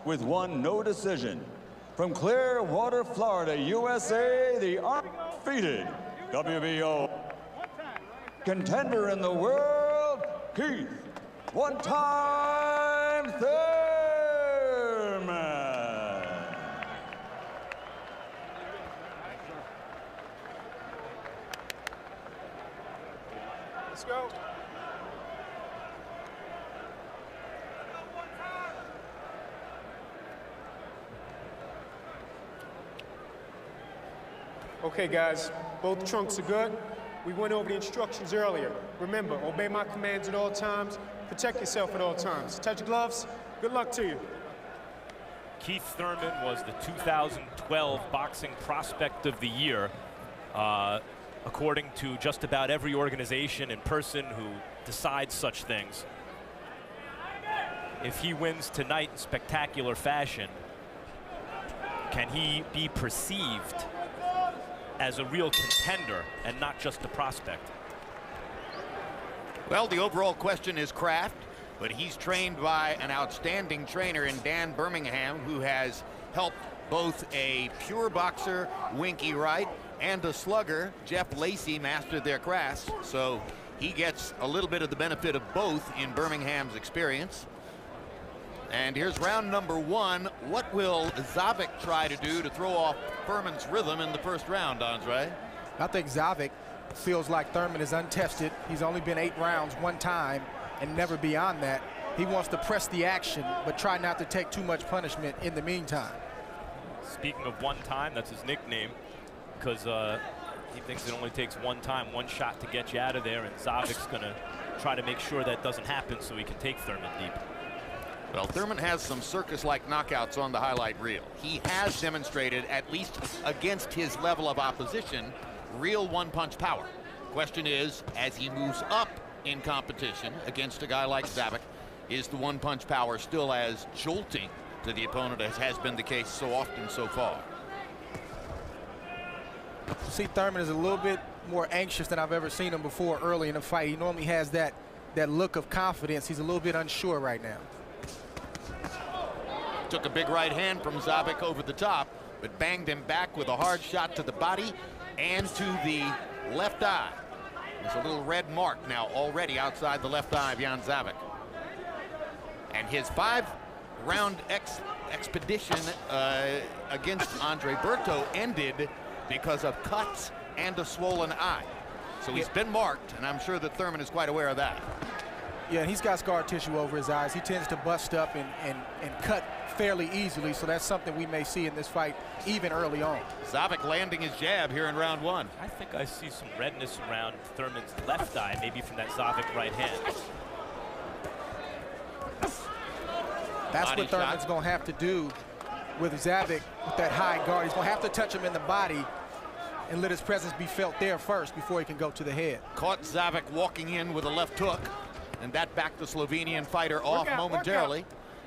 with one no decision. From Clearwater, Florida, USA, the undefeated WBO contender in the world, Keith one-time Thurman. Let's go. Okay, guys, both trunks are good. We went over the instructions earlier. Remember, obey my commands at all times. Protect yourself at all times. Touch gloves. Good luck to you. Keith Thurman was the 2012 Boxing Prospect of the Year, according to just about every organization and person who decides such things. If he wins tonight in spectacular fashion, can he be perceived as a real contender and not just a prospect? Well, the overall question is craft, but he's trained by an outstanding trainer in Dan Birmingham, who has helped both a pure boxer, Winky Wright, and a slugger, Jeff Lacey, master their crafts. So he gets a little bit of the benefit of both in Birmingham's experience. And here's round number one. What will Zaveck try to do to throw off Thurman's rhythm in the first round, Andre? I think Zaveck feels like Thurman is untested. He's only been 8 rounds one time and never beyond that. He wants to press the action, but try not to take too much punishment in the meantime. Speaking of one time, that's his nickname, because he thinks it only takes one time, one shot to get you out of there, and Zaveck's gonna try to make sure that doesn't happen so he can take Thurman deep. Well, Thurman has some circus-like knockouts on the highlight reel. He has demonstrated, at least against his level of opposition, real one-punch power. Question is, as he moves up in competition against a guy like Zaveck, is the one-punch power still as jolting to the opponent as has been the case so often so far? See, Thurman is a little bit more anxious than I've ever seen him before early in the fight. He normally has that look of confidence. He's a little bit unsure right now. Took a big right hand from Zaveck over the top, but banged him back with a hard shot to the body and to the left eye. There's a little red mark now already outside the left eye of Jan Zaveck. And his 5-round expedition against Andre Berto ended because of cuts and a swollen eye. So he's been marked, and I'm sure that Thurman is quite aware of that. Yeah, and he's got scar tissue over his eyes. He tends to bust up and cut fairly easily, so that's something we may see in this fight even early on. Zaveck landing his jab here in round one. I think I see some redness around Thurman's left eye, maybe from that Zaveck right hand. That's Body what Thurman's going to have to do with Zaveck with that high guard. He's going to have to touch him in the body and let his presence be felt there first before he can go to the head. Caught Zaveck walking in with a left hook, and that backed the Slovenian fighter off momentarily.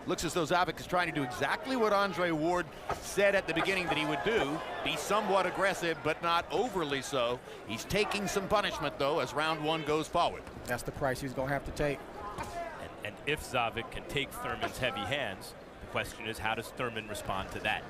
Looks as though Zaveck is trying to do exactly what Andre Ward said at the beginning that he would do. Be somewhat aggressive, but not overly so. He's taking some punishment, though, as round one goes forward. That's the price he's going to have to take. And if Zaveck can take Thurman's heavy hands, the question is, how does Thurman respond to that?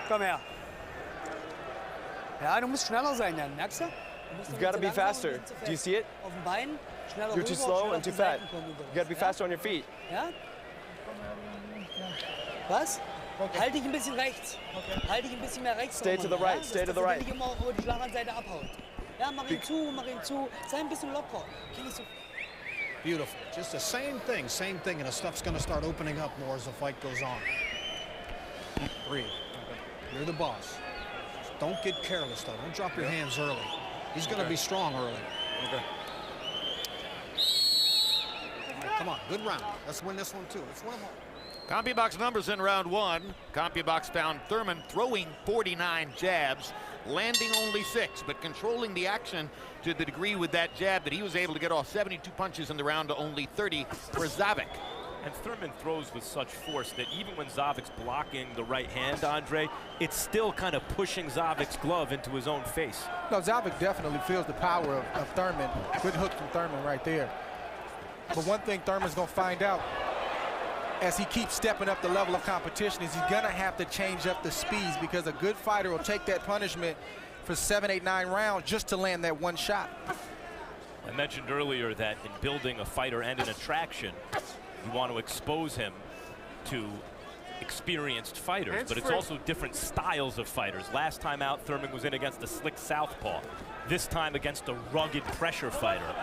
Komm her. Ja, du musst schneller sein dann, merkst du? You've got to be faster. Do you see it? Auf dem Bein, schneller You're too rüber, slow schneller and too auf die fat. Seiten kommen über. You got to be faster on your feet. Ja? Was? Halt dich ein bisschen rechts. Halt dich ein bisschen mehr rechts. Stay to the right, stay to the right. Dass er nicht immer über die Schlaganseite abhaut. Ja, mach ihn zu. Sei ein bisschen locker. Geh nicht so. Beautiful. Just the same thing, and the stuff's going to start opening up more as the fight goes on. Breathe. You're the boss. Just don't get careless, though. Don't drop your hands early. He's going to be strong early. Okay. Come on, good round. Let's win this one too. Let's win them all. CompuBox numbers in round one. CompuBox found Thurman throwing 49 jabs, landing only 6, but controlling the action to the degree with that jab that he was able to get off 72 punches in the round to only 30 for Zaveck. And Thurman throws with such force that even when Zaveck's blocking the right hand, Andre, it's still kind of pushing Zaveck's glove into his own face. No, Zaveck definitely feels the power of Thurman. Good hook from Thurman right there. But one thing Thurman's going to find out as he keeps stepping up the level of competition is he's going to have to change up the speeds, because a good fighter will take that punishment for 7, 8, 9 rounds just to land that one shot. I mentioned earlier that in building a fighter and an attraction, you want to expose him to experienced fighters, but it's also different styles of fighters. Last time out, Thurman was in against a slick southpaw. This time against a rugged pressure fighter.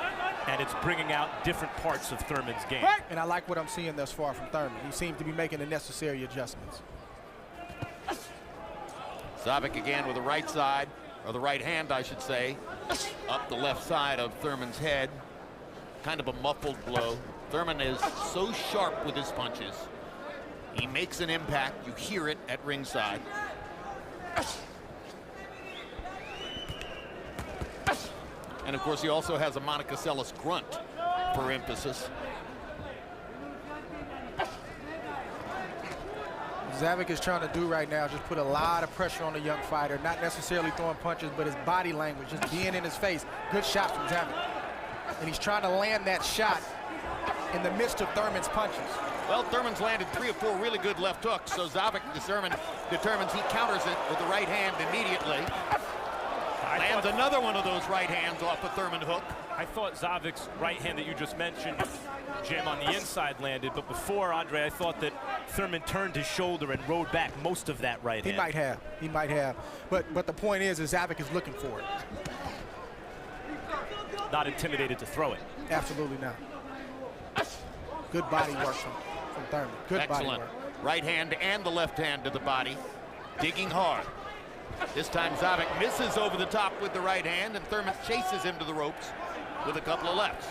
And it's bringing out different parts of Thurman's game. And I like what I'm seeing thus far from Thurman. He seems to be making the necessary adjustments. Zaveck again with the right side, or the right hand, I should say, up the left side of Thurman's head. Kind of a muffled blow. Thurman is so sharp with his punches. He makes an impact. You hear it at ringside. And of course, he also has a Monica Seles grunt for emphasis. Zaveck is trying to do right now just put a lot of pressure on the young fighter, not necessarily throwing punches, but his body language, just being in his face. Good shot from Zaveck. And he's trying to land that shot in the midst of Thurman's punches. Well, Thurman's landed 3 or 4 really good left hooks, so Zaveck determines he counters it with the right hand immediately. Lands another one of those right hands off a Thurman hook. I thought Zaveck's right hand that you just mentioned, Jim, on the inside landed, but before, Andre, I thought that Thurman turned his shoulder and rode back most of that right hand. He might have. But the point is Zaveck is looking for it. Not intimidated to throw it. Absolutely not. Good body work from Thurman. Good Excellent. body work. Right hand and the left hand to the body. Digging hard. This time Zaveck misses over the top with the right hand, and Thurman chases him to the ropes with a couple of lefts.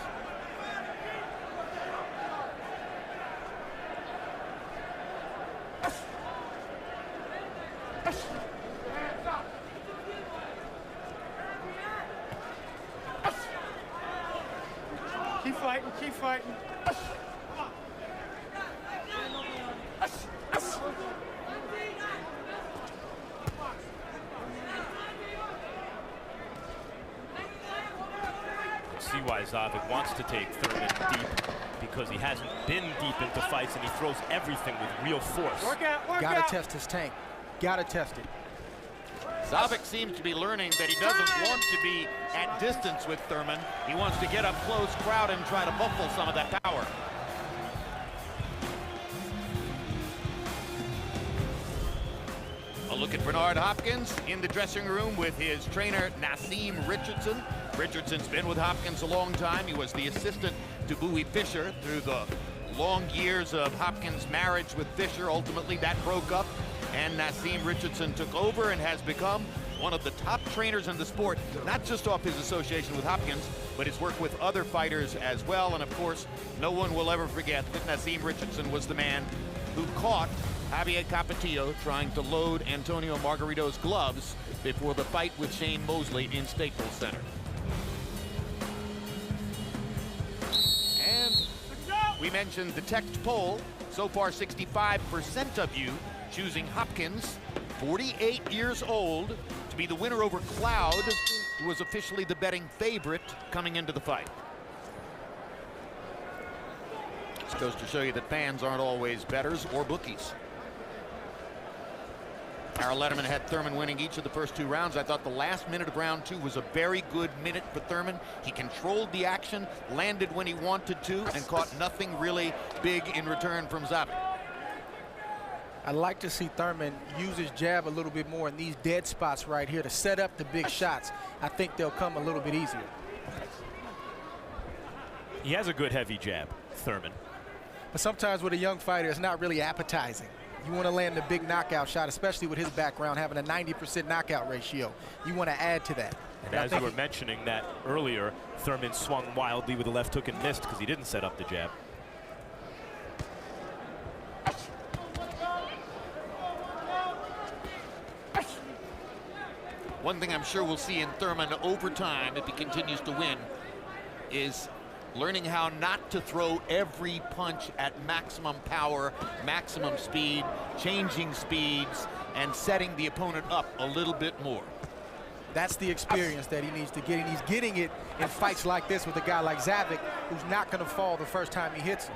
Keep fighting, keep fighting. See why Zaveck wants to take Thurman deep, because he hasn't been deep into fights and he throws everything with real force. Gotta test his tank. Gotta test it. Zaveck seems to be learning that he doesn't want to be at distance with Thurman. He wants to get up close, crowd him, try to muffle some of that power. A look at Bernard Hopkins in the dressing room with his trainer, Naseem Richardson. Richardson's been with Hopkins a long time. He was the assistant to Bowie Fischer through the long years of Hopkins' marriage with Fischer. Ultimately, that broke up, and Naseem Richardson took over and has become one of the top trainers in the sport, not just off his association with Hopkins, but his work with other fighters as well. And of course, no one will ever forget that Naseem Richardson was the man who caught Javier Capetillo trying to load Antonio Margarito's gloves before the fight with Shane Mosley in Staples Center. And we mentioned the text poll. So far, 65% of you choosing Hopkins, 48 years old, to be the winner over Cloud, who was officially the betting favorite coming into the fight. This goes to show you that fans aren't always bettors or bookies. Harold Letterman had Thurman winning each of the first 2 rounds. I thought the last minute of round 2 was a very good minute for Thurman. He controlled the action, landed when he wanted to, and caught nothing really big in return from Zaveck. I'd like to see Thurman use his jab a little bit more in these dead spots right here to set up the big shots. I think they'll come a little bit easier. He has a good heavy jab, Thurman. But sometimes with a young fighter, it's not really appetizing. You want to land the big knockout shot, especially with his background having a 90% knockout ratio. You want to add to that. And as you were mentioning that earlier, Thurman swung wildly with a left hook and missed because he didn't set up the jab. One thing I'm sure we'll see in Thurman over time, if he continues to win, is learning how not to throw every punch at maximum power, maximum speed, changing speeds, and setting the opponent up a little bit more. That's the experience that he needs to get, and he's getting it in fights like this with a guy like Zaveck, who's not going to fall the first time he hits him.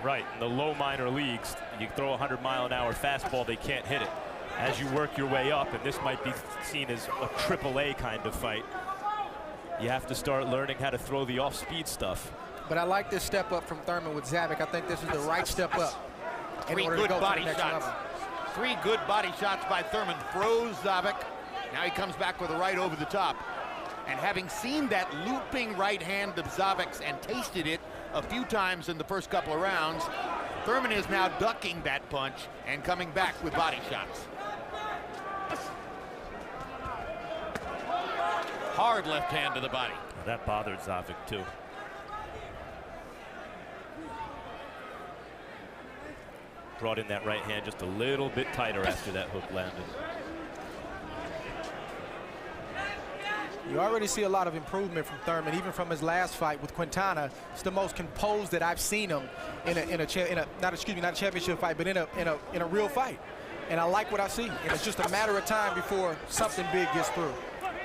Right, in the low minor leagues, you throw a 100-mile-an-hour fastball, they can't hit it. As you work your way up, and this might be seen as a AAA kind of fight, you have to start learning how to throw the off-speed stuff. But I like this step up from Thurman with Zaveck. I think this is the right step up in order to go to the next level. 3 good body shots by Thurman. Froze Zaveck. Now he comes back with a right over the top. And having seen that looping right hand of Zaveck's and tasted it a few times in the first couple of rounds, Thurman is now ducking that punch and coming back with body shots. Hard left hand to the body. That bothered Zaveck too. Brought in that right hand just a little bit tighter after that hook landed. You already see a lot of improvement from Thurman, even from his last fight with Quintana. It's the most composed that I've seen him in a not a championship fight, but in a real fight. And I like what I see. And it's just a matter of time before something big gets through.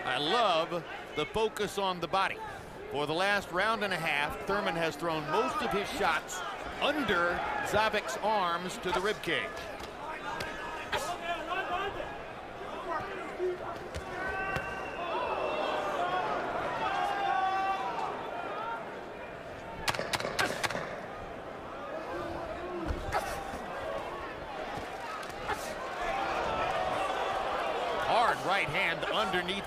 I love the focus on the body. For the last round and a half, Thurman has thrown most of his shots under Zaveck's arms to the rib cage. Hard right hand underneath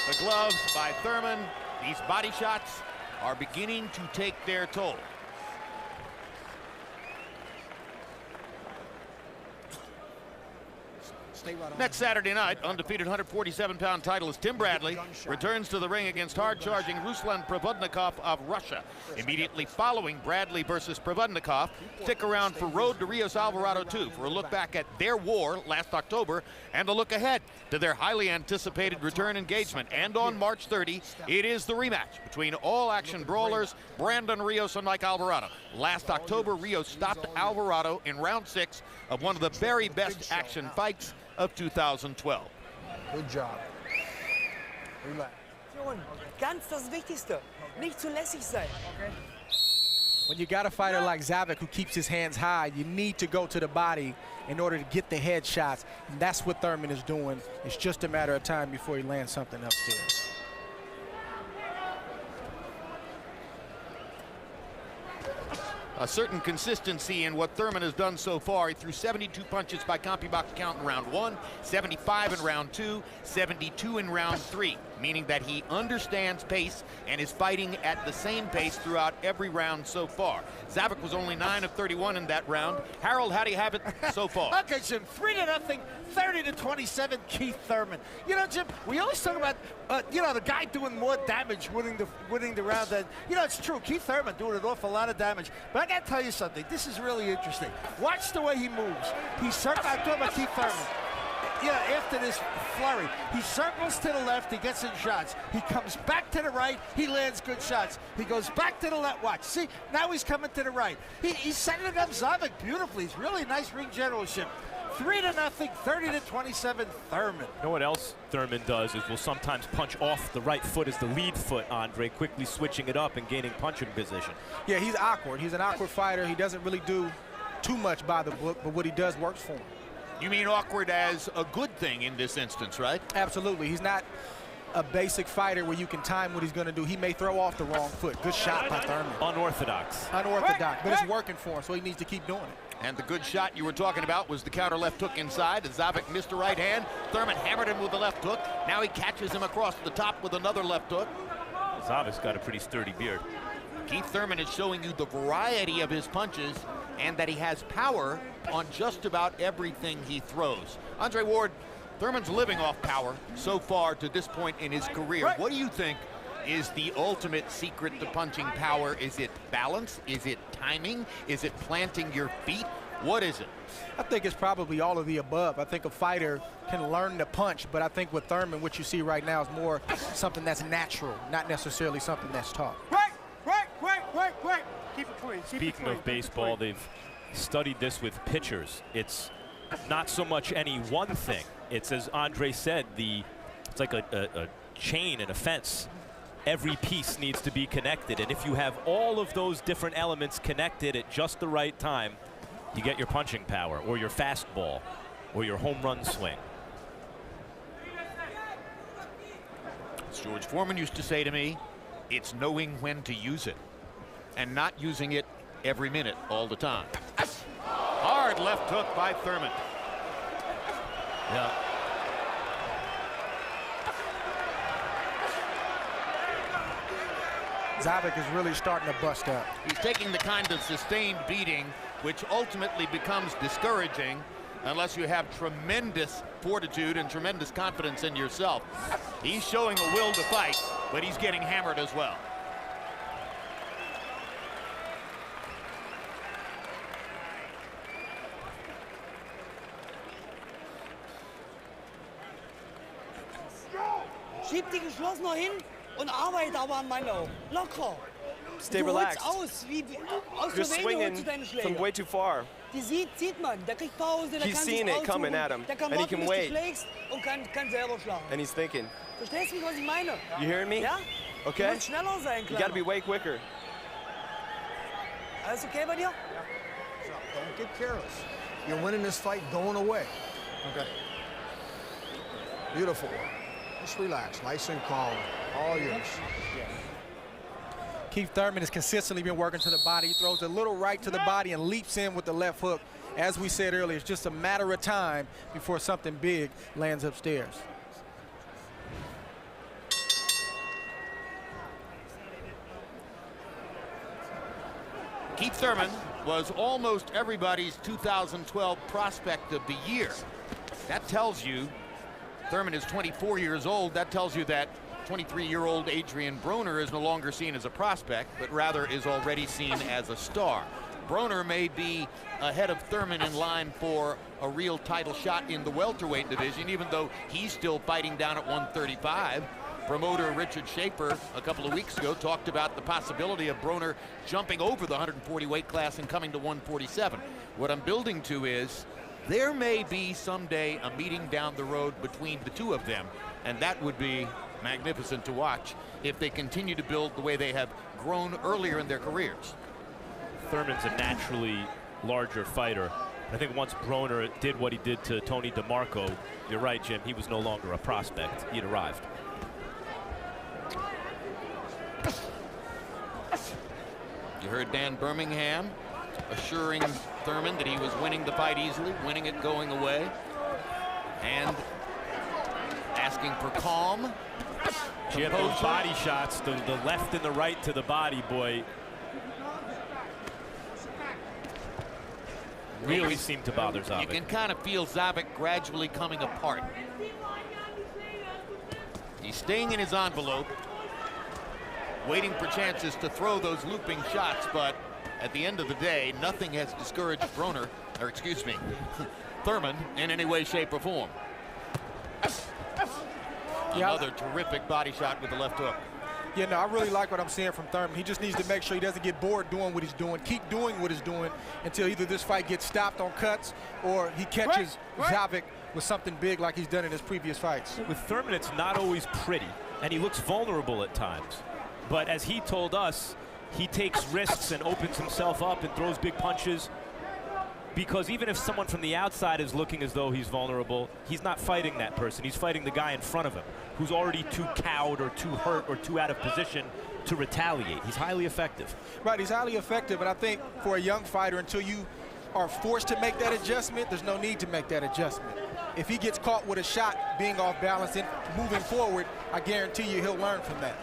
the gloves by Thurman. These body shots are beginning to take their toll. Next Saturday night, undefeated 147-pound titleist Tim Bradley returns to the ring against hard-charging Ruslan Provodnikov of Russia. Immediately following Bradley versus Provodnikov, stick around for Road to Rios Alvarado 2 for a look back at their war last October and a look ahead to their highly anticipated return engagement. And on March 30, it is the rematch between all-action brawlers Brandon Rios and Mike Alvarado. Last October, Rios stopped Alvarado in round 6 of one of the very best action fights of 2012. Good job. Relax. Ganz das Wichtigste, nicht zu lässig sein. When you got a fighter like Zaveck who keeps his hands high, you need to go to the body in order to get the head shots. And that's what Thurman is doing. It's just a matter of time before he lands something upstairs. A certain consistency in what Thurman has done so far. He threw 72 punches by CompuBox count in round 1, 75 in round 2, 72 in round 3, meaning that he understands pace and is fighting at the same pace throughout every round so far. Zaveck was only 9 of 31 in that round. Harold, how do you have it so far? Okay, Jim, 3-0, 30-27, Keith Thurman. You know, Jim, we always talk about, the guy doing more damage, winning the round. And, it's true. Keith Thurman doing an awful lot of damage. But I got to tell you something. This is really interesting. Watch the way he moves. I'm talking about Keith Thurman. After this flurry, he circles to the left, he gets in shots. He comes back to the right, he lands good shots. He goes back to the left, watch. See, now he's coming to the right. He's setting up Zaveck beautifully. It's really nice ring generalship. 3-0, 30-27, Thurman. You know what else Thurman does is will sometimes punch off the right foot as the lead foot, Andre, quickly switching it up and gaining punching position. Yeah, he's awkward. He's an awkward fighter. He doesn't really do too much by the book, but what he does works for him. You mean awkward as a good thing in this instance, right? Absolutely. He's not a basic fighter where you can time what he's going to do. He may throw off the wrong foot. Good shot by Thurman. Unorthodox. Unorthodox, but it's working for him, so he needs to keep doing it. And the good shot you were talking about was the counter left hook inside. As Zaveck missed a right hand, Thurman hammered him with the left hook. Now he catches him across the top with another left hook. Zaveck's got a pretty sturdy beard. Keith Thurman is showing you the variety of his punches and that he has power on just about everything he throws. Andre Ward, Thurman's living off power so far to this point in his career. What do you think is the ultimate secret to punching power? Is it balance? Is it timing? Is it planting your feet? What is it? I think it's probably all of the above. I think a fighter can learn to punch, but I think with Thurman, what you see right now is more something that's natural, not necessarily something that's taught. Quick. Keep it clean. Speaking of baseball, they've studied this with pitchers. It's not so much any one thing. It's, as Andre said, it's like a chain and a fence. Every piece needs to be connected, and if you have all of those different elements connected at just the right time, you get your punching power, or your fastball, or your home run swing. As George Foreman used to say to me, it's knowing when to use it and not using it every minute all the time. Hard left hook by Thurman. Yeah. Zaveck is really starting to bust up. He's taking the kind of sustained beating which ultimately becomes discouraging unless you have tremendous fortitude and tremendous confidence in yourself. He's showing a will to fight, but he's getting hammered as well. Schieb die geschlossen noch hin und arbeite aber an meinen Augen. Locker. Stay Du relaxed. holst aus, aus You're der Vene swinging holst du deine from Schläge. way too far. Die sieht man, der kriegt Pause, der He's kann seen sich it coming aussuchen, at him, der kann and he warten, can bis wait. du schlägst und kann selber schlagen. And he's thinking, Verstehst du, was ich meine? you hearing me? Ja? Okay? Du musst schneller sein, You gotta be Kleiner. way quicker. Alles okay bei dir? Don't get careless. You're winning this fight going away. Okay. Beautiful. Just relax, nice and calm. All yours. Keith Thurman has consistently been working to the body. He throws a little right to the body and leaps in with the left hook. As we said earlier, it's just a matter of time before something big lands upstairs. Keith Thurman was almost everybody's 2012 prospect of the year. That tells you Thurman is 24 years old. That tells you that 23-year-old Adrian Broner is no longer seen as a prospect, but rather is already seen as a star. Broner may be ahead of Thurman in line for a real title shot in the welterweight division, even though he's still fighting down at 135. Promoter Richard Schaefer a couple of weeks ago talked about the possibility of Broner jumping over the 140 weight class and coming to 147. What I'm building to is there may be someday a meeting down the road between the two of them, and that would be magnificent to watch if they continue to build the way they have grown earlier in their careers. Thurman's a naturally larger fighter. I think once Broner did what he did to Tony DeMarco, you're right, Jim, he was no longer a prospect. He'd arrived. You heard Dan Birmingham assuring Thurman that he was winning the fight easily, winning it going away, and asking for calm. She had those body shots, the left and the right to the body, boy. Really seemed to bother Zaveck. You can kind of feel Zaveck gradually coming apart. He's staying in his envelope, waiting for chances to throw those looping shots, but at the end of the day, nothing has discouraged Broner, or excuse me, Thurman in any way, shape, or form. Another terrific body shot with the left hook. Yeah, no, I really like what I'm seeing from Thurman. He just needs to make sure he doesn't get bored doing what he's doing. Keep doing what he's doing until either this fight gets stopped on cuts or he catches Zaveck with something big like he's done in his previous fights. With Thurman, it's not always pretty, and he looks vulnerable at times. But as he told us, he takes risks and opens himself up and throws big punches, because even if someone from the outside is looking as though he's vulnerable, he's not fighting that person. He's fighting the guy in front of him who's already too cowed or too hurt or too out of position to retaliate. He's highly effective. Right, he's highly effective, and I think for a young fighter, until you are forced to make that adjustment, there's no need to make that adjustment. If he gets caught with a shot being off balance and moving forward, I guarantee you he'll learn from that.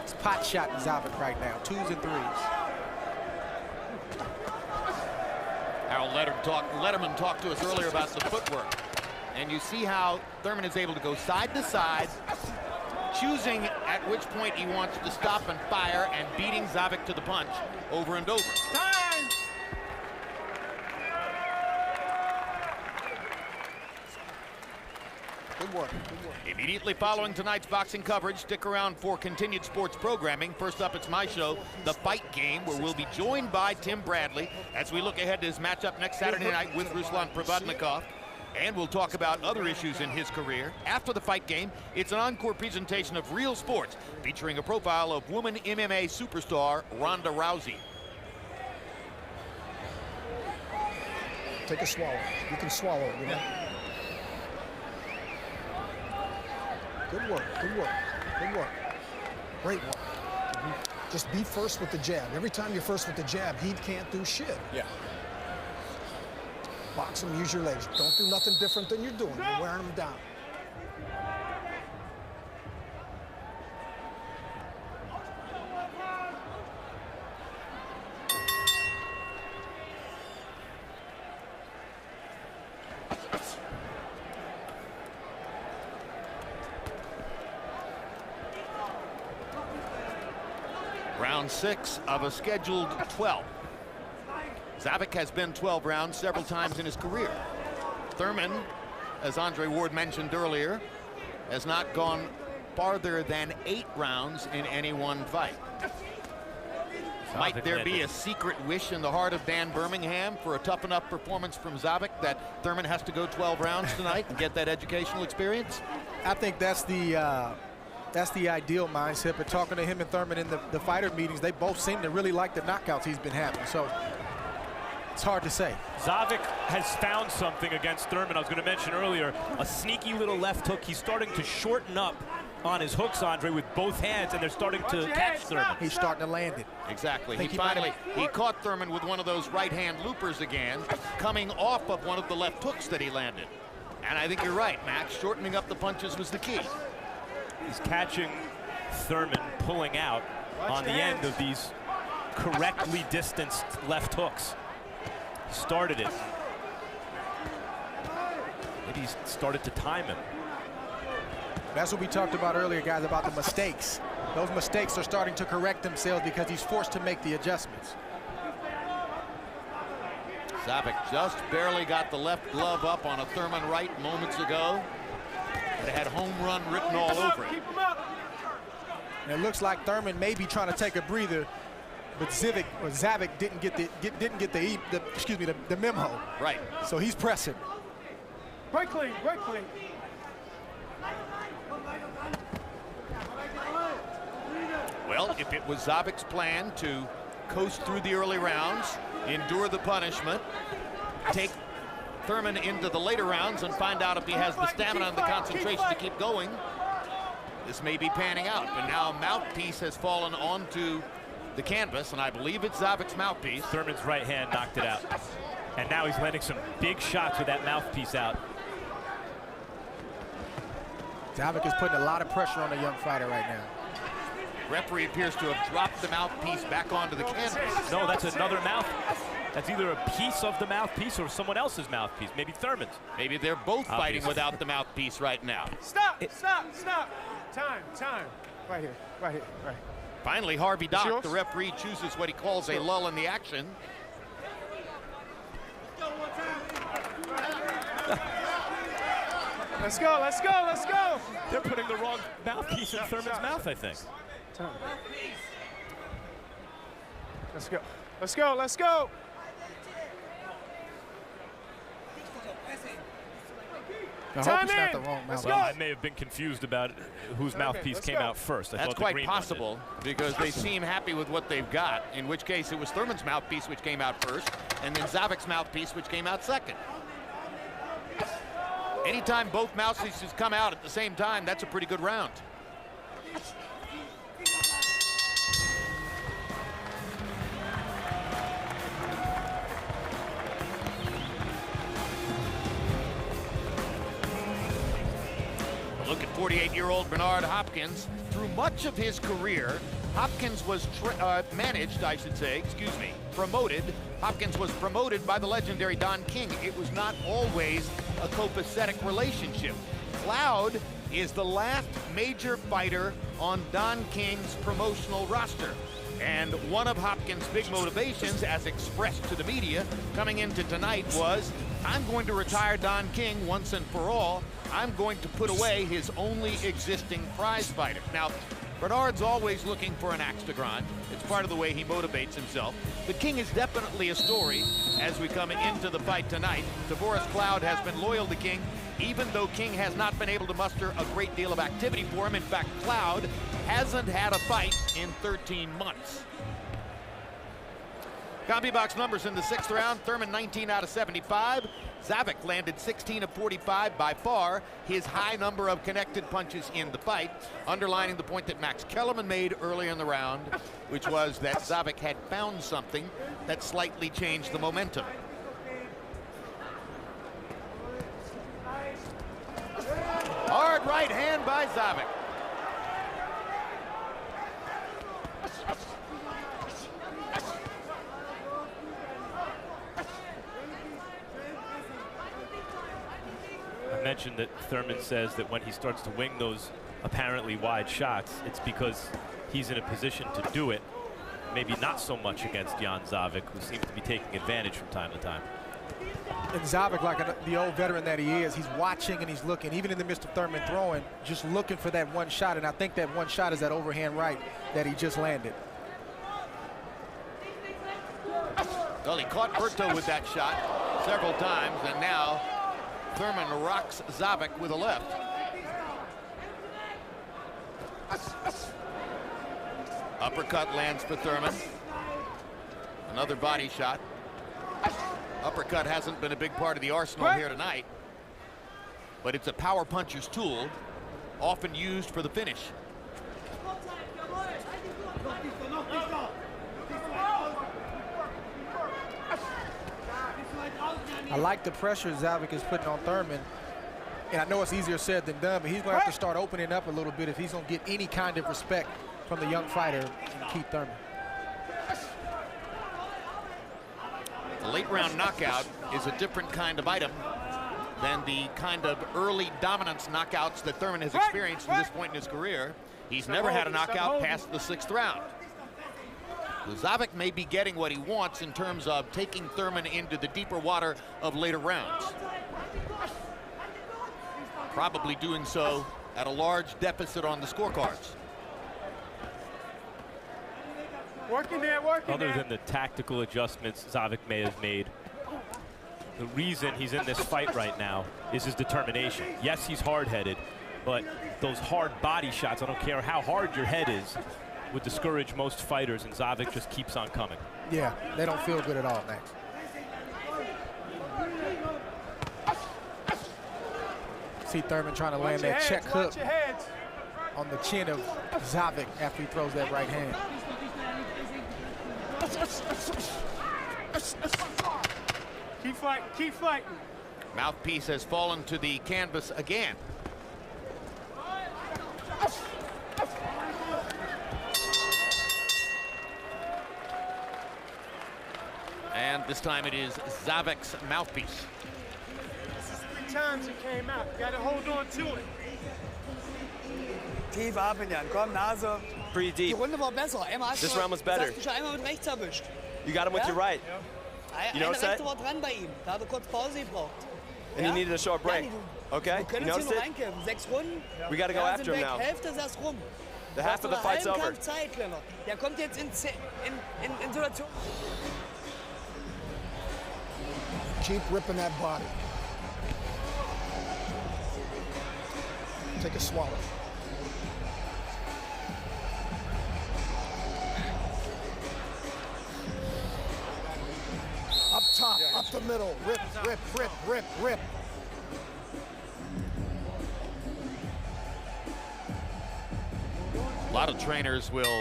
It's pot shot in Zaveck right now, 2s and 3s. Harold Letterman talked to us earlier about the footwork. And you see how Thurman is able to go side to side, choosing at which point he wants to stop and fire, and beating Zaveck to the punch over and over. Time! Good work, good work. Immediately following tonight's boxing coverage, stick around for continued sports programming. First up, it's my show, The Fight Game, where we'll be joined by Tim Bradley as we look ahead to his matchup next Saturday night with Ruslan Provodnikov. And we'll talk about other issues in his career. After The Fight Game, it's an encore presentation of Real Sports, featuring a profile of woman MMA superstar Ronda Rousey. Take a swallow. You can swallow it, you know? Good work, good work, good work. Great work. Just be first with the jab. Every time you're first with the jab, he can't do shit. Yeah. Box him, use your legs. Don't do nothing different than you're doing. You're wearing him down. Round 6 of a scheduled 12. Zaveck has been 12 rounds several times in his career. Thurman, as Andre Ward mentioned earlier, has not gone farther than 8 rounds in any one fight. Might there be a secret wish in the heart of Dan Birmingham for a tough enough performance from Zaveck that Thurman has to go 12 rounds tonight and get that educational experience? I think that's the ideal mindset. But talking to him and Thurman in the fighter meetings, they both seem to really like the knockouts he's been having. So it's hard to say. Zaveck has found something against Thurman. I was going to mention earlier, a sneaky little left hook. He's starting to shorten up on his hooks, Andre, with both hands, and they're starting to catch Thurman. He's starting to land it. Exactly. He caught Thurman with one of those right-hand loopers again, coming off of one of the left hooks that he landed. And I think you're right, Max. Shortening up the punches was the key. He's catching Thurman pulling out on the end of these correctly distanced left hooks. Started it. Maybe he started to time him. That's what we talked about earlier, guys, about the mistakes. Those mistakes are starting to correct themselves because he's forced to make the adjustments. Zaveck just barely got the left glove up on a Thurman right moments ago. It had home run written all over it. And it looks like Thurman may be trying to take a breather, but Zaveck didn't get the memo. Right. So he's pressing. Right clean, right clean. Well, if it was Zaveck's plan to coast through the early rounds, endure the punishment, take Thurman into the later rounds and find out if he has the stamina and the concentration to keep going, this may be panning out. But now mouthpiece has fallen onto the canvas, and I believe it's Zaveck's mouthpiece. Thurman's right hand knocked it out. And now he's landing some big shots with that mouthpiece out. Zaveck is putting a lot of pressure on the young fighter right now. Referee appears to have dropped the mouthpiece back onto the canvas. No, that's another mouth. That's either a piece of the mouthpiece or someone else's mouthpiece, maybe Thurman's. Maybe they're both fighting without the mouthpiece right now. Stop, stop, stop. Time. Right here, right. Finally, Harvey Dock, the referee, chooses what he calls a lull in the action. Let's go. They're putting the wrong mouthpiece in Thurman's mouth, I think. Time. Let's go. I hope it's not the wrong mouthpiece. Well, I may have been confused about whose mouthpiece came out first. That's quite possible, because they seem happy with what they've got, in which case it was Thurman's mouthpiece which came out first, and then Zaveck's mouthpiece which came out second. Anytime both mouthpieces come out at the same time, that's a pretty good round. Look at 48-year-old Bernard Hopkins. Through much of his career, Hopkins was promoted. Hopkins was promoted by the legendary Don King. It was not always a copacetic relationship. Cloud is the last major fighter on Don King's promotional roster. And one of Hopkins' big motivations, as expressed to the media coming into tonight, was, I'm going to retire Don King once and for all. I'm going to put away his only existing prize fighter. Now, Bernard's always looking for an axe to grind. It's part of the way he motivates himself. The King is definitely a story as we come into the fight tonight. Tavoris Cloud has been loyal to King, even though King has not been able to muster a great deal of activity for him. In fact, Cloud hasn't had a fight in 13 months. CompuBox numbers in the 6th round. Thurman 19 out of 75. Zaveck landed 16 of 45, by far his high number of connected punches in the fight, underlining the point that Max Kellerman made earlier in the round, which was that Zaveck had found something that slightly changed the momentum. Hard right hand by Zaveck. I mentioned that Thurman says that when he starts to wing those apparently wide shots, it's because he's in a position to do it. Maybe not so much against Jan Zaveck, who seems to be taking advantage from time to time. And Zaveck, like the old veteran that he is, he's watching and he's looking, even in the midst of Thurman throwing, just looking for that one shot. And I think that one shot is that overhand right that he just landed. Well, he caught Berto with that shot several times, and now Thurman rocks Zaveck with a left. Uppercut lands for Thurman. Another body shot. Uppercut hasn't been a big part of the arsenal here tonight, but it's a power puncher's tool, often used for the finish. I like the pressure Zaveck is putting on Thurman, and I know it's easier said than done, but he's going to have to start opening up a little bit if he's going to get any kind of respect from the young fighter, Keith Thurman. The late round knockout is a different kind of item than the kind of early dominance knockouts that Thurman has experienced to this point in his career. He's never had a knockout past the 6th round. Zaveck may be getting what he wants in terms of taking Thurman into the deeper water of later rounds. Probably doing so at a large deficit on the scorecards. Working there, working Other there. than the tactical adjustments Zaveck may have made, the reason he's in this fight right now is his determination. Yes, he's hard-headed, but those hard body shots, I don't care how hard your head is, would discourage most fighters, and Zaveck just keeps on coming. Yeah, they don't feel good at all, Max. See Thurman trying to land that check hook on the chin of Zaveck after he throws that right hand. Keep fighting, keep fighting. Mouthpiece has fallen to the canvas again. And this time it is Zaveck's mouthpiece. This is 3 times it came out. You gotta hold on to it. Tief atmen, Jan. Komm, Nase. Pretty Die deep. Runde war besser. Einmal hast This du, round was better. hast du schon einmal mit rechts erwischt. You got him with Ja? your right. You Eine notice that? rechte war dran bei ihm. Da hat er kurz Pause gebraucht. And Ja? he needed a short break. Ja, Okay, wir you können uns noticed hier noch it? reinkämpfen. 6 Runden. We got to go Ja, after sind him weg. now. Hälfte ist erst rum. The half of the fight's over. Kampf Zeit, Kleiner. Der kommt jetzt in Situationen. Keep ripping that body. Take a swallow. Up top, up the middle. Rip, rip, rip, rip, rip. A lot of trainers will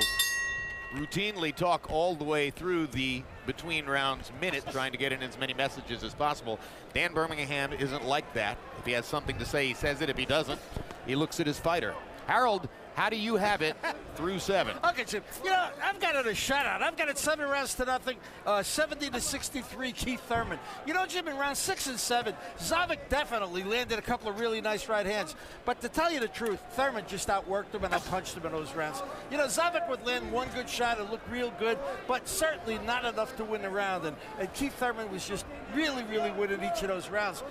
routinely talk all the way through the between rounds minute, trying to get in as many messages as possible. Dan Birmingham isn't like that. If he has something to say, he says it. If he doesn't, he looks at his fighter. Harold How do you have it through 7? Okay, Jim. You know, I've got it a shutout. I've got it 7 rounds to nothing, 70-63, Keith Thurman. You know, Jim, in rounds 6 and 7, Zaveck definitely landed a couple of really nice right hands. But to tell you the truth, Thurman just outworked him and outpunched him in those rounds. You know, Zaveck would land one good shot and look real good, but certainly not enough to win the round. And Keith Thurman was just really, really winning each of those rounds.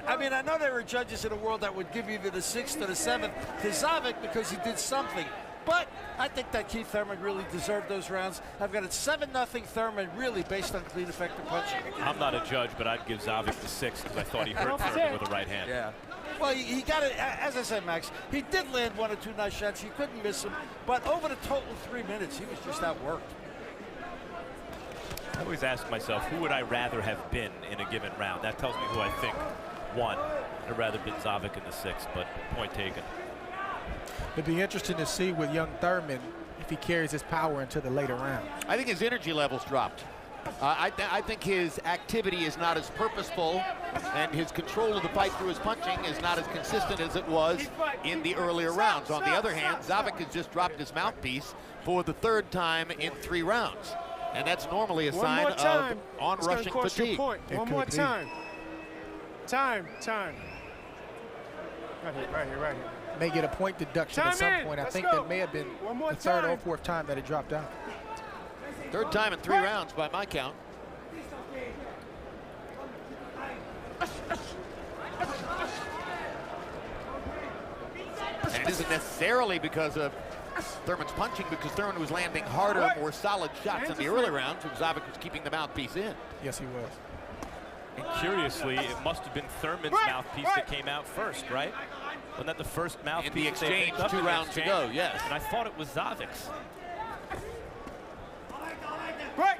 I mean, I know there were judges in the world that would give either the 6th or the 7th to Zaveck because he did something. But I think that Keith Thurman really deserved those rounds. I've got it 7-0 Thurman, really based on clean, effective punching. I'm not a judge, but I'd give Zaveck the 6th because I thought he hurt Thurman with a right hand. Yeah. Well, he got it, as I said, Max, he did land 1 or 2 nice shots. He couldn't miss them. But over the total 3 minutes, he was just outworked. I always ask myself, who would I rather have been in a given round? That tells me who I think won. I'd rather been Zaveck in the 6th, but point taken. It'd be interesting to see with young Thurman if he carries his power into the later round. I think his energy levels dropped. I think his activity is not as purposeful, and his control of the fight through his punching is not as consistent as it was in the earlier rounds. On the other hand, Zaveck has just dropped his mouthpiece for the 3rd time in 3 rounds. And that's normally a sign of on-rushing fatigue. One more time. Time. Right here. May get a point deduction at some point. I think that may have been the 3rd or 4th time that it dropped out. 3rd time in 3 rounds by my count. And it isn't necessarily because of Thurman's punching, because Thurman was landing harder, more solid shots in the early rounds, and Zaveck was keeping the mouthpiece in. Yes, he was. And curiously, it must have been Thurman's mouthpiece that came out first, right? Wasn't that the first mouthpiece? In the exchange 2 rounds ago, yes. And I thought it was Zaveck's. Right.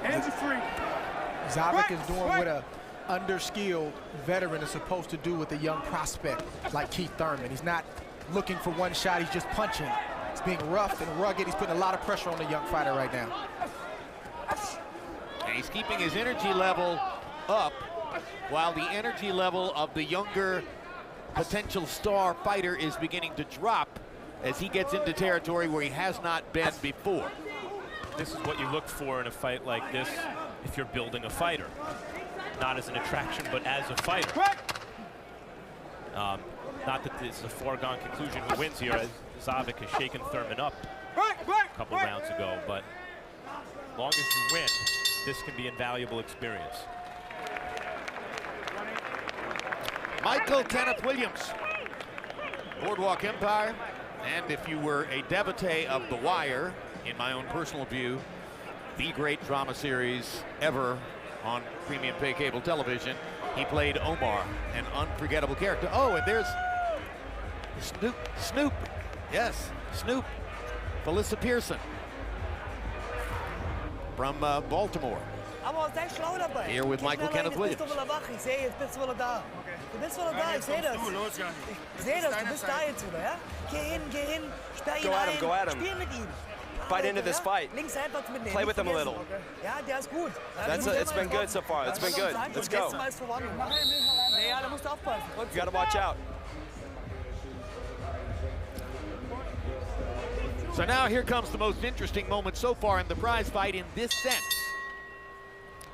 Hands are free. Zaveck is doing what a underskilled veteran is supposed to do with a young prospect like Keith Thurman. He's not looking for one shot, he's just punching. He's being rough and rugged. He's putting a lot of pressure on the young fighter right now. And he's keeping his energy level up, while the energy level of the younger potential star fighter is beginning to drop as he gets into territory where he has not been before. This is what you look for in a fight like this if you're building a fighter. Not as an attraction, but as a fighter. Not that this is a foregone conclusion who wins here, as Zaveck has shaken Thurman up a couple rounds ago, but as long as you win, this can be invaluable experience. Michael Kenneth Williams, Boardwalk Empire, and if you were a devotee of The Wire, in my own personal view, the great drama series ever on premium pay cable television, he played Omar, an unforgettable character. Oh, and there's Snoop. Yes, Snoop. Felissa Pearson from Baltimore. Aber sei schlau dabei. Here with Michael Kenneth Williams. Bist du wieder wach? Ich sehe, jetzt bist du wieder da. Du bist wieder da, ich sehe das. Ich sehe das, du bist da jetzt wieder, ja? Geh hin, sperr ihn ein, go at him. Spiel mit ihm. Fight into this fight. Links einfach mitnehmen. Play with him a little. Ja, der ist gut. It's been good so far. It's been good. Let's go. Letztes Mal ist verwandt. Ja, da musst du aufpassen. You gotta watch out. So now here comes the most interesting moment so far in the prize fight in this sense.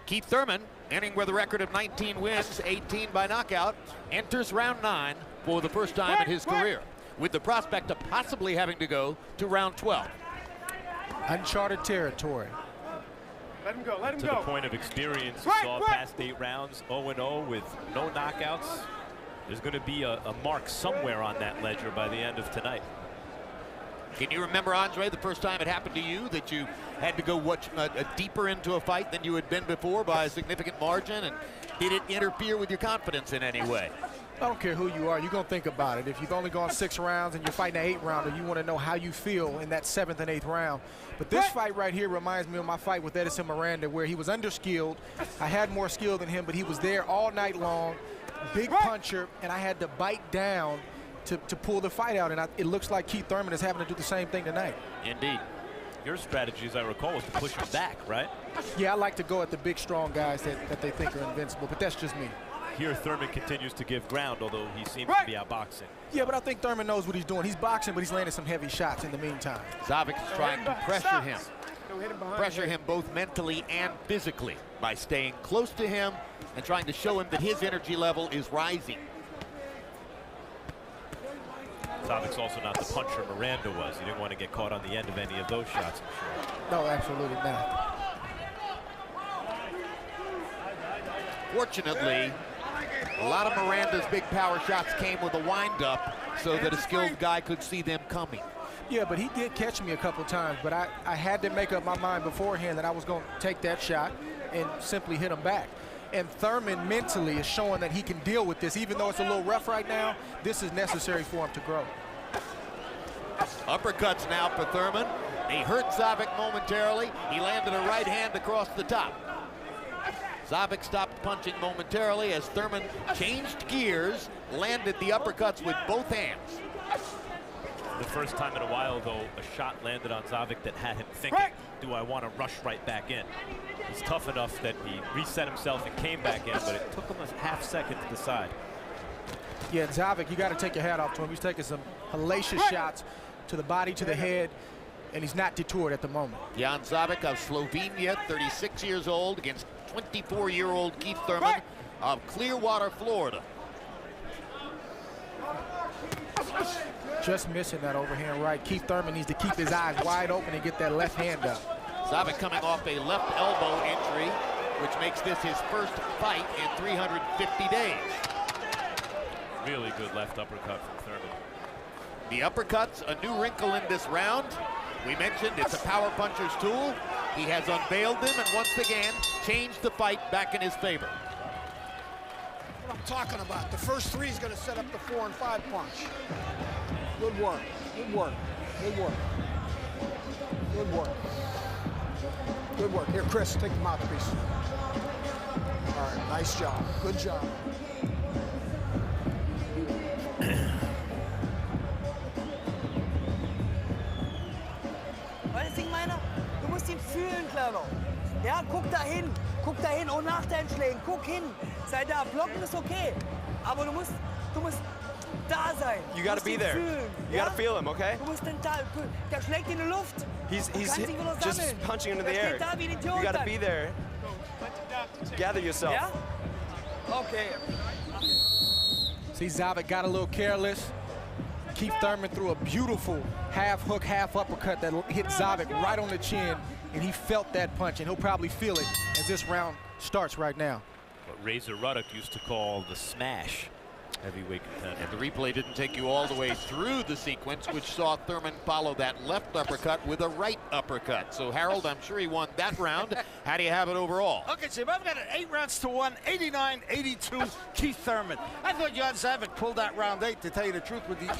Keith Thurman, entering with a record of 19 wins, 18 by knockout, enters round 9 for the first time in his career, with the prospect of possibly having to go to round 12. Uncharted territory. Let him go. To the point of experience, you saw past 8 rounds, 0-0 with no knockouts. There's going to be a mark somewhere on that ledger by the end of tonight. Can you remember, Andre, the first time it happened to you that you had to go deeper into a fight than you had been before by a significant margin, and did it interfere with your confidence in any way? I don't care who you are, you're going to think about it. If you've only gone 6 rounds and you're fighting an 8th rounder, you want to know how you feel in that 7th and 8th round. But this fight right here reminds me of my fight with Edison Miranda, where he was underskilled. I had more skill than him, but he was there all night long, big puncher, and I had to bite down to pull the fight out, and it looks like Keith Thurman is having to do the same thing tonight. Indeed. your strategy, as I recall, was to push him back, right? Yeah, I like to go at the big, strong guys that they think are invincible, but that's just me. Here, Thurman continues to give ground, although he seems to be outboxing. Yeah, but I think Thurman knows what he's doing. He's boxing, but he's landing some heavy shots in the meantime. Zaveck is trying to pressure him. Don't hit him behind Pressure the head. him both mentally and physically by staying close to him and trying to show him that his energy level is rising. Zaveck's also not the puncher Miranda was. He didn't want to get caught on the end of any of those shots, I'm sure. No, absolutely not. Fortunately, a lot of Miranda's big power shots came with a wind-up so that a skilled guy could see them coming. Yeah, but he did catch me a couple times, but I had to make up my mind beforehand that I was going to take that shot and simply hit him back. And Thurman mentally is showing that he can deal with this. Even though it's a little rough right now, this is necessary for him to grow. Uppercuts now for Thurman. He hurt Zaveck momentarily. He landed a right hand across the top. Zaveck stopped punching momentarily as Thurman changed gears, landed the uppercuts with both hands. The first time in a while, though, a shot landed on Zaveck that had him thinking, do I want to rush right back in? He's tough enough that he reset himself and came back in, but it took him a half second to decide. Yeah, Zaveck, you got to take your hat off to him. He's taking some hellacious shots to the body, to the head, and he's not detoured at the moment. Jan Zaveck of Slovenia, 36 years old, against 24-year-old Keith Thurman of Clearwater, Florida. Just missing that overhand right. Keith Thurman needs to keep his eyes wide open and get that left hand up. Zaveck coming off a left elbow injury, which makes this his first fight in 350 days. Really good left uppercut from Thurman. The uppercuts, a new wrinkle in this round. We mentioned it's a power puncher's tool. He has unveiled them and once again changed the fight back in his favor. What I'm talking about. The first three is going to set up the 4 and 5 punch. Good work. Good work. Good work. Good work. Good work. Here, Chris, take the mouthpiece. All right, nice job. Good job. Weißt du, was ich meine? Du musst ihn fühlen, Kleiner. Ja, guck dahin, auch nach deinen Schlägen, guck hin. Sei da, blocken ist okay. Aber du musst da sein. You gotta be there. You gotta feel him, okay? Du musst den Teil fühlen. Der schlägt in die Luft. He's just just punching into the air. You gotta be there. Gather yourself. Ja? Okay. See, Zaveck got a little careless. Keith Thurman threw a beautiful half hook, half uppercut that hit Zaveck right on the chin, and he felt that punch, and he'll probably feel it as this round starts right now. What Razor Ruddock used to call the smash. Heavyweight contender. And the replay didn't take you all the way through the sequence, which saw Thurman follow that left uppercut with a right uppercut. So, Harold, I'm sure he won that round. How do you have it overall? Okay, Jim, I've got it 8 rounds to 1, 89-82, Keith Thurman. I thought Jan Zaveck pulled that round 8, to tell you the truth. With the,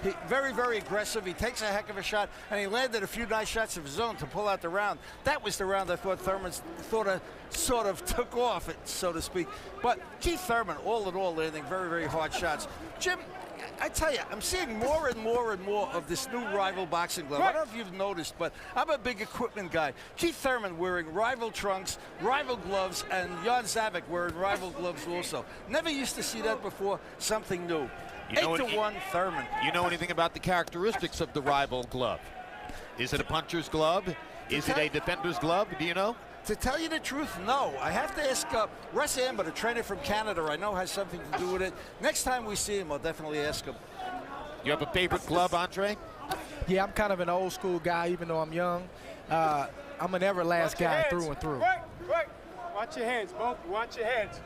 he very, very aggressive. He takes a heck of a shot, and he landed a few nice shots of his own to pull out the round. That was the round I thought Thurman sort of took off, so to speak. But Keith Thurman, all in all, landing very, very hard shots. Jim, I tell you, I'm seeing more and more and more of this new rival boxing glove. I don't know if you've noticed, but I'm a big equipment guy. Keith Thurman wearing rival trunks, rival gloves, and Jan Zaveck wearing rival gloves also. Never used to see that before. Something new. 8-1 Thurman. You know anything about the characteristics of the rival glove? Is it a puncher's glove? Is it a defender's glove? Do you know? To tell you the truth, no. I have to ask Russ Amber, a trainer from Canada, I know has something to do with it. Next time we see him, I'll definitely ask him. You have a favorite glove, Andre? Yeah, I'm kind of an old school guy, even though I'm young. I'm an everlast guy through and through. Right. Watch your heads, both. Watch your heads.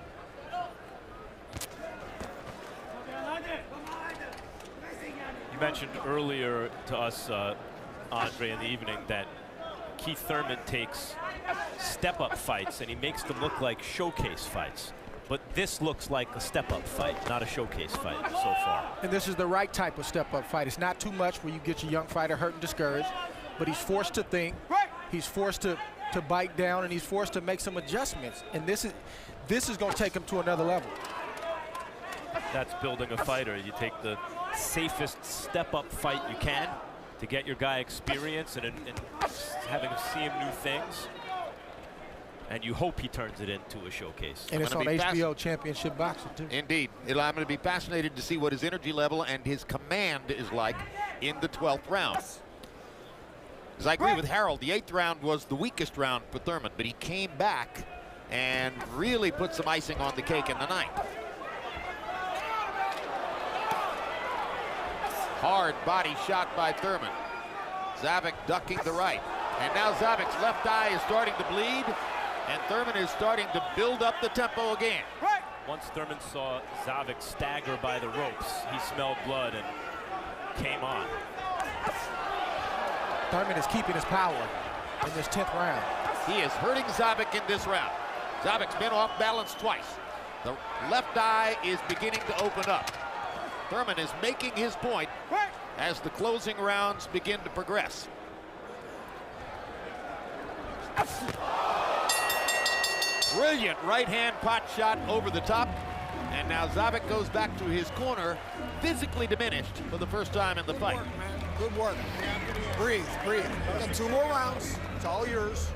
You mentioned earlier to us, Andre, in the evening, that Keith Thurman takes step-up fights and he makes them look like showcase fights. But this looks like a step-up fight, not a showcase fight so far. And this is the right type of step-up fight. It's not too much where you get your young fighter hurt and discouraged, but he's forced to think, he's forced to bite down, and he's forced to make some adjustments. And this is going to take him to another level. That's building a fighter. You take the safest step-up fight you can, to get your guy experience and having him see him new things. And you hope he turns it into a showcase. And it's on HBO Championship Boxing, too. Indeed. I'm going to be fascinated to see what his energy level and his command is like in the 12th round. As I agree with Harold, the 8th round was the weakest round for Thurman, but he came back and really put some icing on the cake in the 9th. Hard body shot by Thurman. Zaveck ducking the right. And now Zaveck's left eye is starting to bleed, and Thurman is starting to build up the tempo again. Once Thurman saw Zaveck stagger by the ropes, he smelled blood and came on. Thurman is keeping his power in this 10th round. He is hurting Zaveck in this round. Zaveck's been off balance twice. The left eye is beginning to open up. Thurman is making his point as the closing rounds begin to progress. Brilliant right-hand pot shot over the top. And now Zaveck goes back to his corner, physically diminished for the first time in the fight. Good work, man. Good work. Breathe, breathe. We've got 2 more rounds. It's all yours.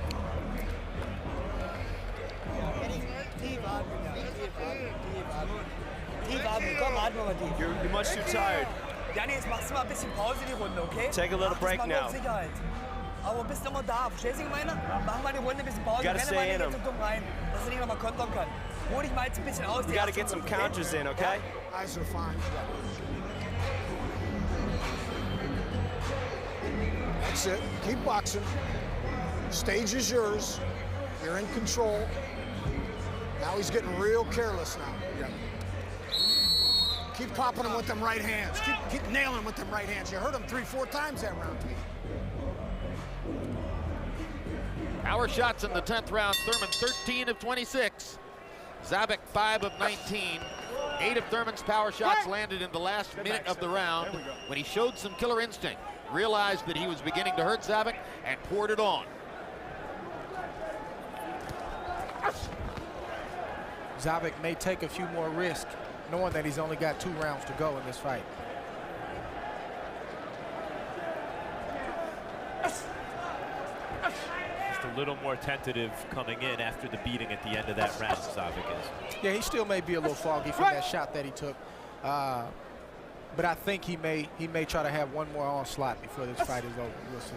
You're much too tired. Janni, jetzt machst du mal ein bisschen Pause die Runde, okay? Take a little break now. Aber bist immer da, verstehst du, was ich meine? Mach mal die Runde ein bisschen Pause, renne mal nicht so dumm rein, dass er nicht nochmal kontern kann. Ruh dich mal jetzt ein bisschen aus. You gotta get some counters in, okay? Eyes are fine. That's it. Keep boxing. Stage is yours. You're in control. Now he's getting real careless now. Keep popping him with them right hands. Keep nailing him with them right hands. You hurt him 3-4 times that round. Power shots in the 10th round. Thurman 13 of 26. Zaveck 5 of 19. 8 of Thurman's power shots landed in the last minute of the round when he showed some killer instinct, realized that he was beginning to hurt Zaveck, and poured it on. Zaveck may take a few more risks, knowing that he's only got 2 rounds to go in this fight. Just a little more tentative coming in after the beating at the end of that round, Zaveck is. Yeah, he still may be a little foggy from that shot that he took. But I think he may try to have one more onslaught before this fight is over. We'll see.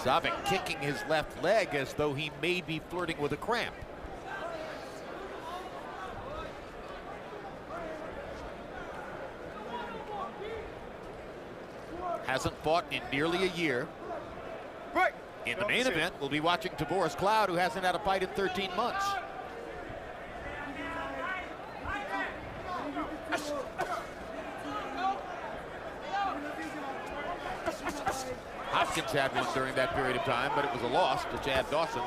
Zaveck kicking his left leg as though he may be flirting with a cramp. Hasn't fought in nearly a year. In the main event, we'll be watching Tavoris Cloud, who hasn't had a fight in 13 months. Hopkins had one during that period of time, but it was a loss to Chad Dawson.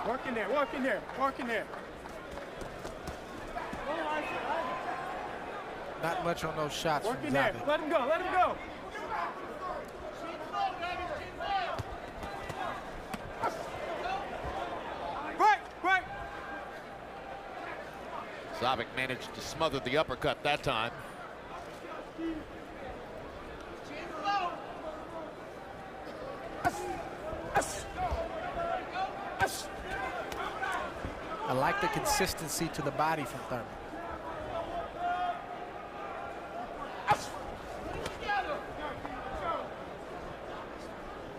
Work in there, work in there, work in there. Not much on those shots Work from in there, Zaveck. let him go, let him go. Right. Zaveck managed to smother the uppercut that time. I like the consistency to the body from Thurman.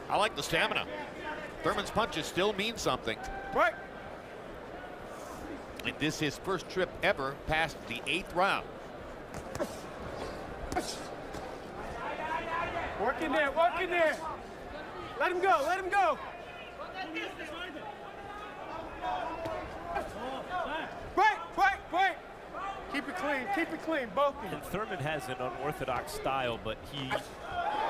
I like the stamina. Thurman's punches still mean something. Right. And this his first trip ever past the 8th round. Work in there, work in there. Let him go, let him go. Right. Keep it clean, both of you. And Thurman has an unorthodox style, but he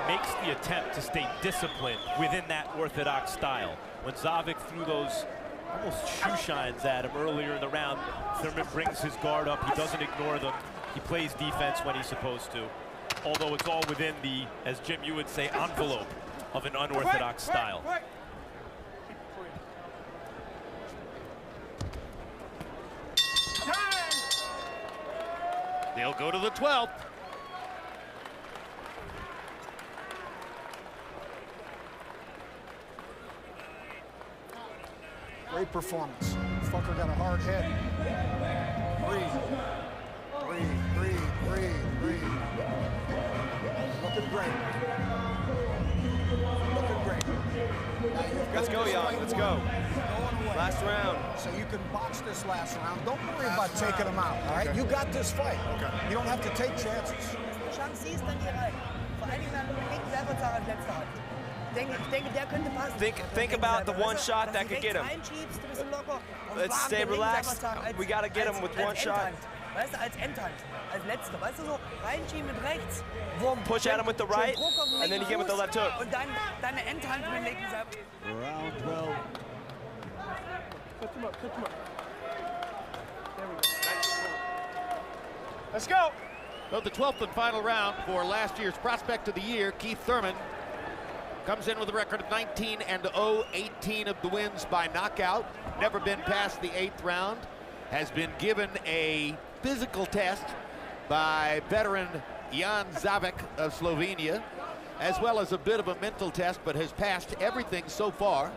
makes the attempt to stay disciplined within that orthodox style. When Zaveck threw those almost shoe shines at him earlier in the round, Thurman brings his guard up. He doesn't ignore them. He plays defense when he's supposed to. Although it's all within the, as Jim, you would say, envelope of an unorthodox style. They'll go to the 12th. Great performance. Fucker got a hard head. Breathe. Breathe. Looking great. Looking great. Let's go, Jan. Let's go. Last round. So you can box this last round. Don't worry about taking them out, all right? You got this fight. You don't have to take chances. Chance ist dann hier rein. Vor allen Dingen dann linken Selber als letzter hat. Ich denke, der könnte passen. Think about the one shot that could get him. Let's stay relaxed. We got to get him with one shot. Weißt du, als Endhand, als letzter. Weißt du, so reinschieben mit rechts. Wurm. Push at him with the right, and then you get with the left hook. Und dann eine Endhand mit dem linken Selber. Round 12. Cut him up. There we go. Let's go. So the 12th and final round for last year's Prospect of the Year, Keith Thurman, comes in with a record of 19-0, 18 of the wins by knockout. Never been past the 8th round. Has been given a physical test by veteran Jan Zaveck of Slovenia, as well as a bit of a mental test, but has passed everything so far,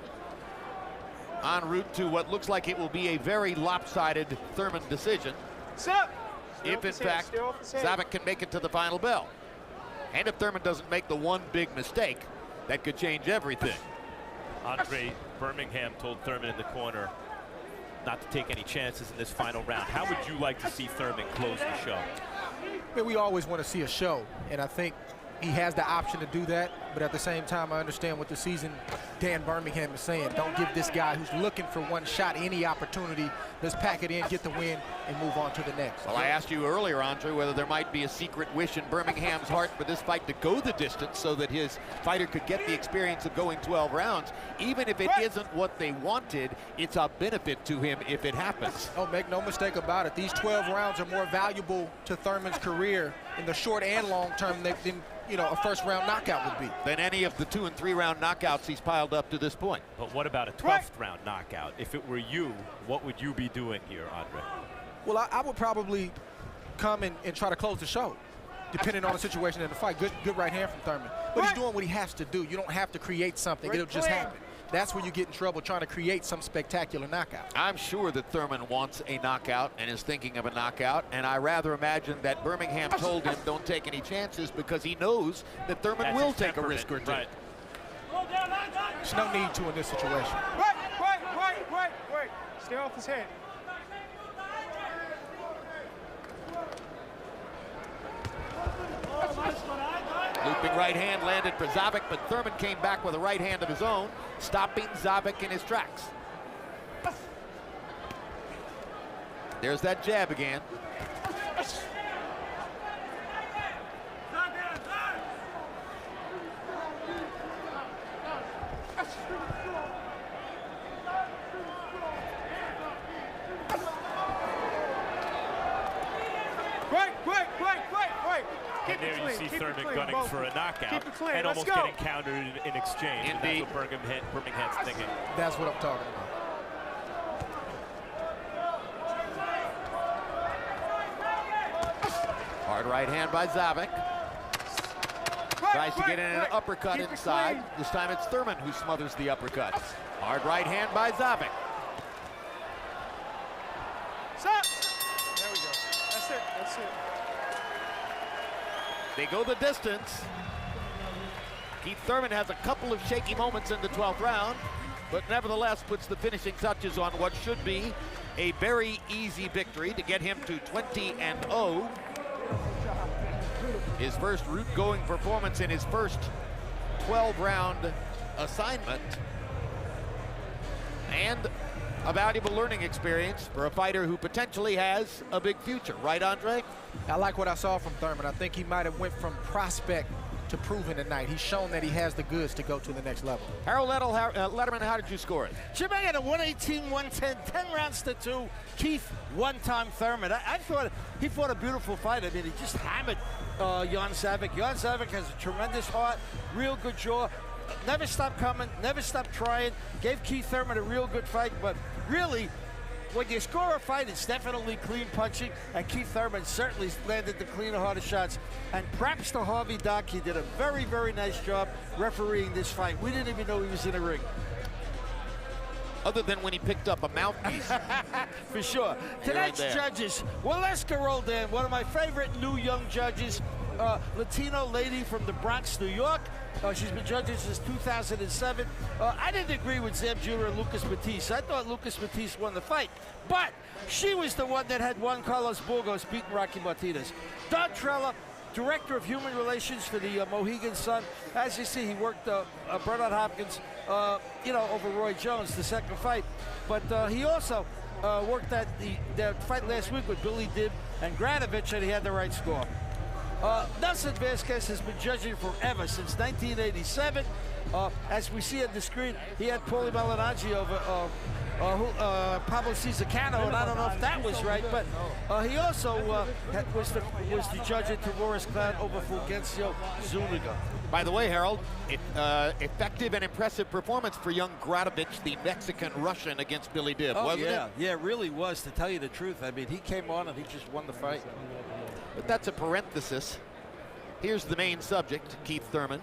en route to what looks like it will be a very lopsided Thurman decision. If in fact Zaveck can make it to the final bell. And if Thurman doesn't make the one big mistake, that could change everything. Andre Birmingham told Thurman in the corner not to take any chances in this final round. How would you like to see Thurman close the show? I mean, we always want to see a show, and I think he has the option to do that, but at the same time, I understand what the season Dan Birmingham is saying. Don't give this guy who's looking for one shot any opportunity. Let's pack it in, get the win, and move on to the next. Well, I asked you earlier, Andre, whether there might be a secret wish in Birmingham's heart for this fight to go the distance so that his fighter could get the experience of going 12 rounds. Even if it isn't what they wanted, it's a benefit to him if it happens. Oh, make no mistake about it. These 12 rounds are more valuable to Thurman's career in the short and long term than a first-round knockout would be. Than any of the 2- and 3-round knockouts he's piled up to this point. But what about a 12th round knockout? If it were you, what would you be doing here, Andre? Well, I would probably come and try to close the show, depending on the situation in the fight. Good right hand from Thurman. But he's doing what he has to do. You don't have to create something. It'll just happen. That's where you get in trouble, trying to create some spectacular knockout. I'm sure that Thurman wants a knockout and is thinking of a knockout, and I rather imagine that Birmingham told him don't take any chances because he knows that Thurman will take a risk or two. Right. There's no need to in this situation. Wait. Stay off his head. Looping right hand landed for Zaveck, but Thurman came back with a right hand of his own, stopping Zaveck in his tracks. There's that jab again. Wait. And there you see Thurman gunning for a knockout and almost getting countered in exchange. Indeed. That's what Birmingham's thinking. That's what I'm talking about. Hard right hand by Zaveck. Tries to get in an uppercut inside. This time it's Thurman who smothers the uppercut. Hard right hand by Zaveck. There we go. That's it. They go the distance. Keith Thurman has a couple of shaky moments in the 12th round, but nevertheless puts the finishing touches on what should be a very easy victory to get him to 20-0. His first route-going performance in his first 12-round assignment. And a valuable learning experience for a fighter who potentially has a big future. Right, Andre? I like what I saw from Thurman. I think he might have went from prospect to proven tonight. He's shown that he has the goods to go to the next level. Harold Letterman, how did you score it? Jim, I got a 118-110, 10 rounds to 2. Keith, one-time Thurman. I thought he fought a beautiful fight. I mean, he just hammered Jan Zaveck. Jan Zaveck has a tremendous heart, real good jaw. never stopped coming, never stopped trying. Gave Keith Thurman a real good fight, but really, when you score a fight, it's definitely clean punching, and Keith Thurman certainly landed the cleaner, harder shots. And props to Harvey Dock. He did a very, very nice job refereeing this fight. We didn't even know he was in the ring. Other than when he picked up a mouthpiece. For sure. Tonight's judges, Waleska Roldan, one of my favorite new young judges, Latino lady from the Bronx, New York. She's been judging since 2007. I didn't agree with Zeb Judah and Lucas Matisse. I thought Lucas Matisse won the fight, but she was the one that had Juan Carlos Burgos beating Rocky Martinez. Don Trella, Director of Human Relations for the Mohegan Sun. As you see, he worked Bernard Hopkins, over Roy Jones, the second fight. But he also worked at the fight last week with Billy Dibb and Granovich, and he had the right score. Nelson Vasquez has been judging forever, since 1987. As we see on the screen, he had Paulie Malignaggi over Pablo Cizzacano, and I don't know if that was right, but he also was the judge at Tavoris Clan over Fulgencio Zuniga. By the way, Harold, effective and impressive performance for young Granovich, the Mexican-Russian, against Billy Dibb, wasn't it? Yeah, it really was, to tell you the truth. I mean, he came on and he just won the fight. But that's a parenthesis. Here's the main subject, Keith Thurman.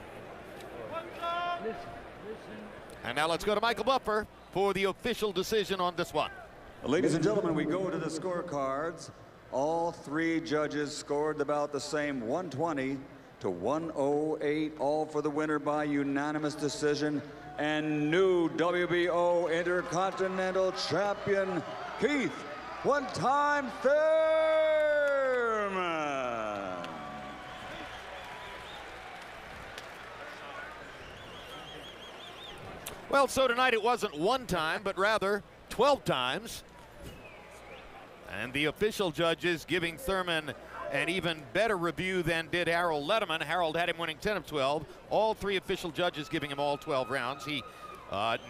And now let's go to Michael Buffer for the official decision on this one. Ladies and gentlemen, we go to the scorecards. All three judges scored about the same, 120 to 108, all for the winner by unanimous decision, and new WBO Intercontinental Champion, Keith one-time Thurman. Well, so tonight it wasn't one time, but rather 12 times. And the official judges giving Thurman an even better review than did Harold Letterman. Harold had him winning 10 of 12. All three official judges giving him all 12 rounds. He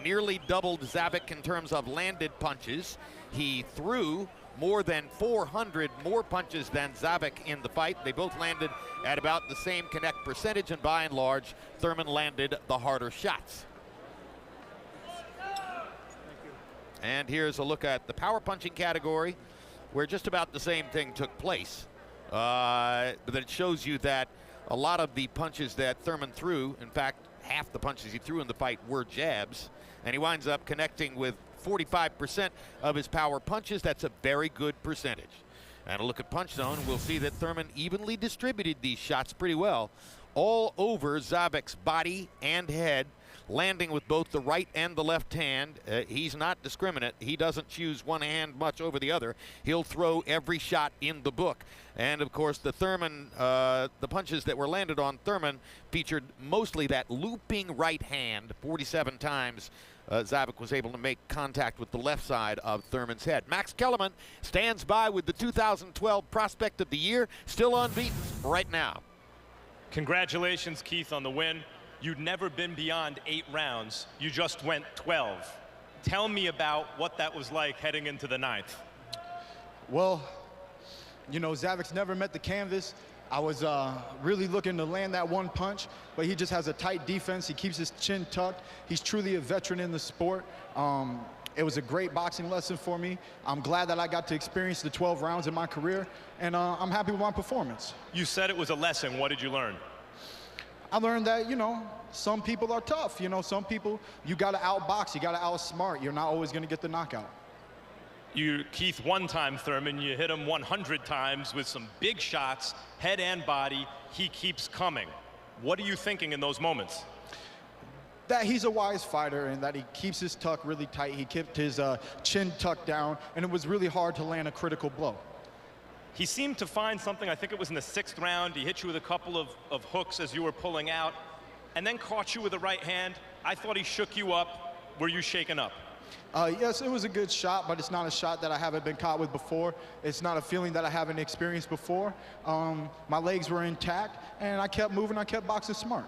nearly doubled Zaveck in terms of landed punches. He threw more than 400 more punches than Zaveck in the fight. They both landed at about the same connect percentage, and by and large, Thurman landed the harder shots. And here's a look at the power punching category, where just about the same thing took place. But it shows you that a lot of the punches that Thurman threw, in fact, half the punches he threw in the fight were jabs, and he winds up connecting with 45% of his power punches. That's a very good percentage. And a look at Punch Zone, we'll see that Thurman evenly distributed these shots pretty well, all over Zaveck's body and head, landing with both the right and the left hand. He's not discriminate. He doesn't choose one hand much over the other. He'll throw every shot in the book. And of course, the Thurman, the punches that were landed on Thurman featured mostly that looping right hand. 47 times Zaveck was able to make contact with the left side of Thurman's head. Max Kellerman stands by with the 2012 Prospect of the Year, still unbeaten right now. Congratulations, Keith, on the win. You'd never been beyond 8 rounds. You just went 12. Tell me about what that was like heading into the 9th. Well, you know, Zaveck's never met the canvas. I was really looking to land that one punch, but he just has a tight defense. He keeps his chin tucked. He's truly a veteran in the sport. It was a great boxing lesson for me. I'm glad that I got to experience the 12 rounds in my career, and I'm happy with my performance. You said it was a lesson. What did you learn? I learned that, you know, some people are tough. You know, some people, you got to outbox, you got to outsmart. You're not always going to get the knockout. Keith, one-time Thurman, you hit him 100 times with some big shots, head and body. He keeps coming. What are you thinking in those moments? That he's a wise fighter and that he keeps his tuck really tight. He kept his chin tucked down, and it was really hard to land a critical blow. He seemed to find something, I think it was in the 6th round. He hit you with a couple of hooks as you were pulling out, and then caught you with the right hand. I thought he shook you up. Were you shaken up? Yes, it was a good shot, but it's not a shot that I haven't been caught with before. It's not a feeling that I haven't experienced before. My legs were intact, and I kept moving. I kept boxing smart.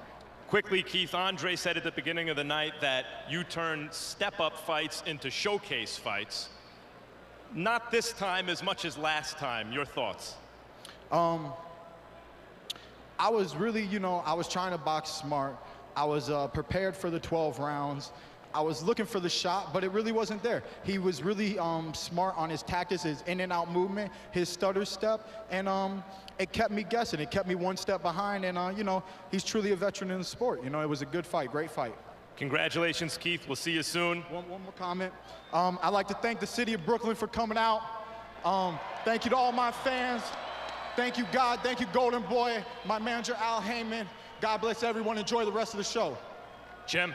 Quickly, Keith, Andre said at the beginning of the night that you turned step-up fights into showcase fights. Not this time as much as last time. Your thoughts? I was really, you know, I was trying to box smart. I was prepared for the 12 rounds. I was looking for the shot, but it really wasn't there. He was really smart on his tactics, his in and out movement, his stutter step, and it kept me guessing. It kept me one step behind, and you know, he's truly a veteran in the sport. You know, it was a good fight, great fight. Congratulations, Keith. We'll see you soon. One more comment. I'd like to thank the city of Brooklyn for coming out. Thank you to all my fans. Thank you, God. Thank you, Golden Boy, my manager, Al Heyman. God bless everyone. Enjoy the rest of the show. Jim.